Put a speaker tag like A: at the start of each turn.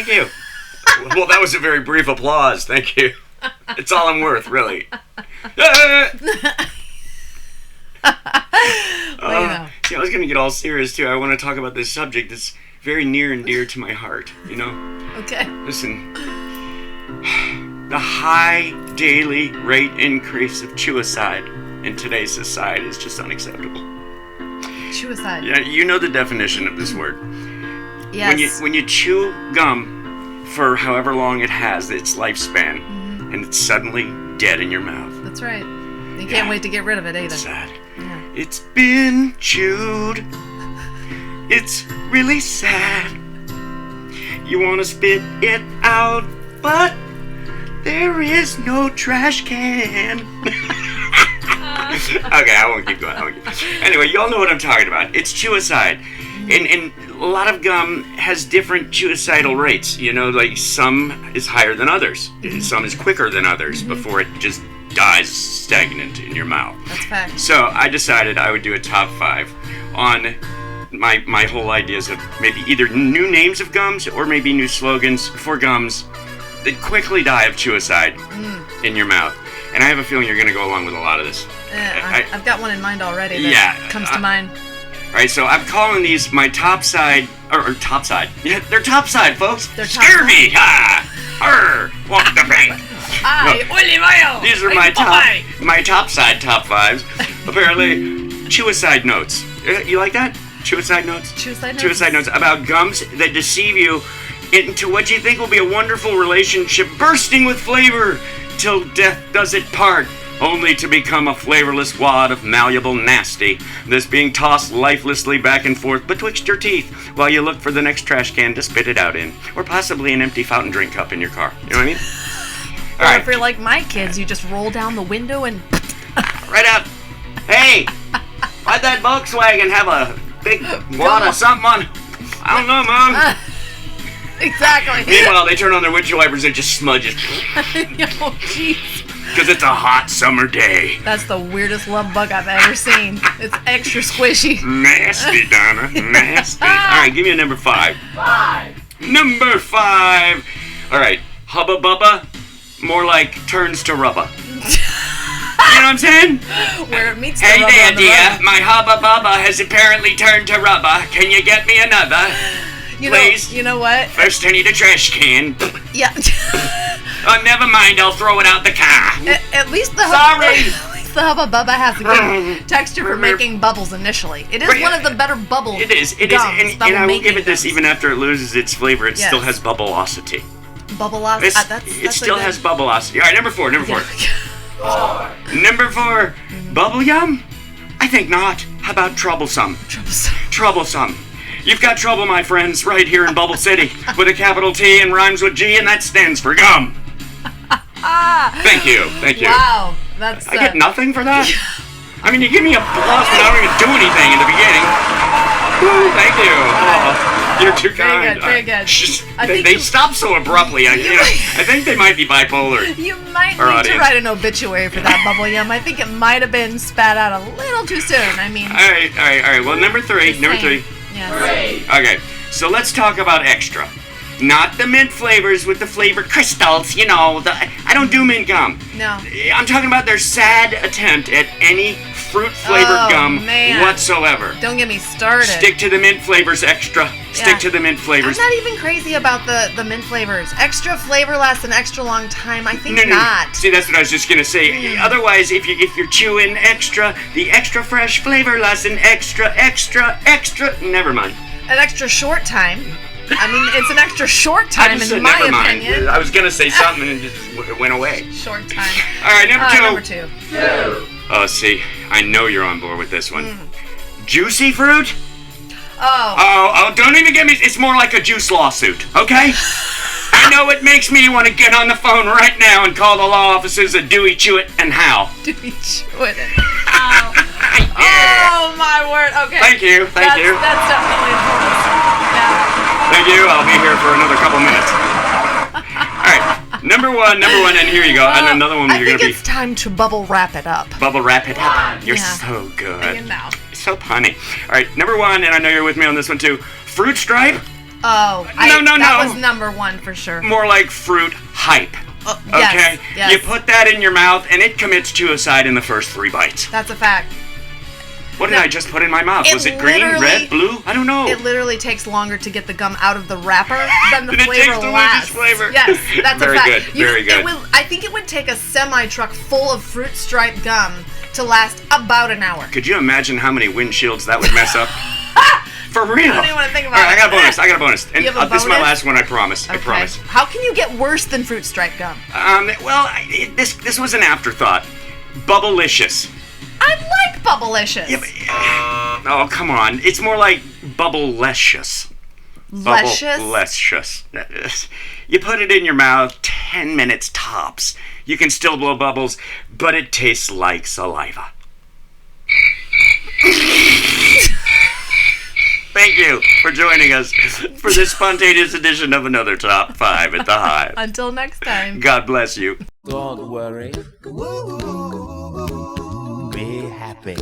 A: Thank you. Well, that was a very brief applause. Thank you. It's all I'm worth, really. I was going to get all serious, too. I want to talk about this subject that's very near and dear to my heart, you know?
B: Okay.
A: Listen, the high daily rate increase of Chewicide in today's society is just unacceptable.
B: Chewicide.
A: Yeah, you know the definition of this word.
B: Yes.
A: When you chew gum for however long it has its lifespan, and it's suddenly dead in your mouth.
B: That's right. You can't wait to get rid of it either.
A: It's sad.
B: Yeah.
A: It's been chewed. It's really sad. You want to spit it out, but there is no trash can. Okay, I won't keep going. Anyway, you all know what I'm talking about. It's Chewicide. And a lot of gum has different chewicidal rates. You know, like some is higher than others. Some is quicker than others before it just dies stagnant in your mouth.
B: That's fact.
A: So I decided I would do a top 5 on my whole ideas of maybe either new names of gums or maybe new slogans for gums that quickly die of Chewicide in your mouth. And I have a feeling you're going to go along with a lot of this.
B: I've got one in mind already that comes to mind.
A: Alright, so I'm calling these my topside, or topside. Yeah, they're topside, folks.
B: They're
A: Scurvy! Ha! Arr! Walk the plank! These are my topside top 5s. Apparently, Chewicide notes. You like that? Chewicide notes? Chewicide notes about gums that deceive you into what you think will be a wonderful relationship bursting with flavor till death does it part, only to become a flavorless wad of malleable nasty that's being tossed lifelessly back and forth betwixt your teeth while you look for the next trash can to spit it out in, or possibly an empty fountain drink cup in your car. You know what I mean?
B: Or right. If you're like my kids, you just roll down the window and...
A: right out. Hey, why'd that Volkswagen have a big wad of something on? I don't know, Mom.
B: Exactly.
A: Meanwhile, they turn on their windshield wipers and it just smudges.
B: Oh, jeez.
A: Because it's a hot summer day.
B: That's the weirdest love bug I've ever seen. It's extra squishy.
A: Nasty, Donna. Nasty. All right, give me a number 5.
C: 5.
A: Number 5. All right, Hubba Bubba, more like turns to rubber. You know what I'm saying?
B: Where it meets the
A: hey
B: rubber
A: there,
B: on the
A: dear.
B: road.
A: My Hubba Bubba has apparently turned to rubber. Can you get me another? Please.
B: You know what?
A: First, I need a trash can.
B: Yeah.
A: Oh, never mind. I'll throw it out the car.
B: At least the Hubba Bubba has a good texture for making bubbles initially. It is one of the better bubble
A: It is. And I will give it this, even after it loses its flavor, it still has bubbleosity.
B: Bubbleosity?
A: It still has bubbleosity. All right, number 4. Number 4, bubble yum? I think not. How about troublesome? Troublesome. You've got trouble, my friends, right here in Bubble City, with a capital T and rhymes with G, and that stands for gum. Thank you.
B: Wow, that's...
A: I get nothing for that? I mean, you give me a plus, but I don't even do anything in the beginning. Woo, thank you. You're too kind.
B: Very good.
A: They stop so abruptly. I think they might be bipolar.
B: You might need to write an obituary for that bubble yum. I think it might have been spat out a little too soon. I mean... All
A: right. Well, number 3.
B: Yes.
A: Okay, so let's talk about extra. Not the mint flavors with the flavor crystals, you know. I don't do mint gum.
B: No.
A: I'm talking about their sad attempt at any fruit-flavored gum whatsoever.
B: Don't get me started.
A: Stick to the mint flavors, extra. Stick to the mint flavors.
B: I'm not even crazy about the mint flavors. Extra flavor lasts an extra long time. I think
A: no.
B: not.
A: See, that's what I was just going to say. Otherwise, if you're chewing extra, the extra fresh flavor lasts an extra. Never mind.
B: An extra short time. I mean, it's an extra short time in my opinion.
A: I was going to say something and it just went away.
B: Short time.
A: All right, number
B: 2.
A: Oh, see, I know you're on board with this one. Juicy fruit?
B: Oh,
A: don't even get me. It's more like a juice lawsuit, okay? I know it makes me want to get on the phone right now and call the law offices of Dewey, Chewit, and Howe.
B: Dewey, Chewit, and Howe. Oh, my word. Okay.
A: Thank you.
B: That's definitely important. Yeah.
A: Thank you. I'll be here for another couple minutes. All right. Number one, and here you go. And another one
B: I think it's time to bubble wrap it up.
A: Bubble wrap it up. You're so good.
B: You know.
A: So punny. All right, number 1, and I know you're with me on this one too. Fruit stripe?
B: Oh,
A: no.
B: That was number one for sure.
A: More like fruit hype. Okay?
B: Yes.
A: You put that in your mouth, and it commits Chewicide in the first 3 bites.
B: That's a fact.
A: What did I just put in my mouth? Was it green, red, blue? I don't know.
B: It literally takes longer to get the gum out of the wrapper than the
A: It
B: flavor
A: takes
B: lasts.
A: flavor.
B: Yes, that's
A: Very
B: a fact.
A: good, very good.
B: I think it would take a semi-truck full of fruit stripe gum to last about an hour.
A: Could you imagine how many windshields that would mess up? For real.
B: I don't even want to think about
A: All right,
B: it.
A: I got a bonus. And
B: You have a
A: this is my
B: bonus?
A: last one, I promise.
B: Okay.
A: I promise.
B: How can you get worse than fruit stripe gum?
A: This was an afterthought. Bubblicious.
B: I like Bubblicious.
A: Yeah, oh, come on. It's more like Bubblicious.
B: Luscious?
A: Bubblicious. You put it in your mouth, 10 minutes tops. You can still blow bubbles, but it tastes like saliva. Thank you for joining us for this spontaneous edition of another Top 5 at the Hive.
B: Until next time.
A: God bless you.
C: Don't worry. Be happy.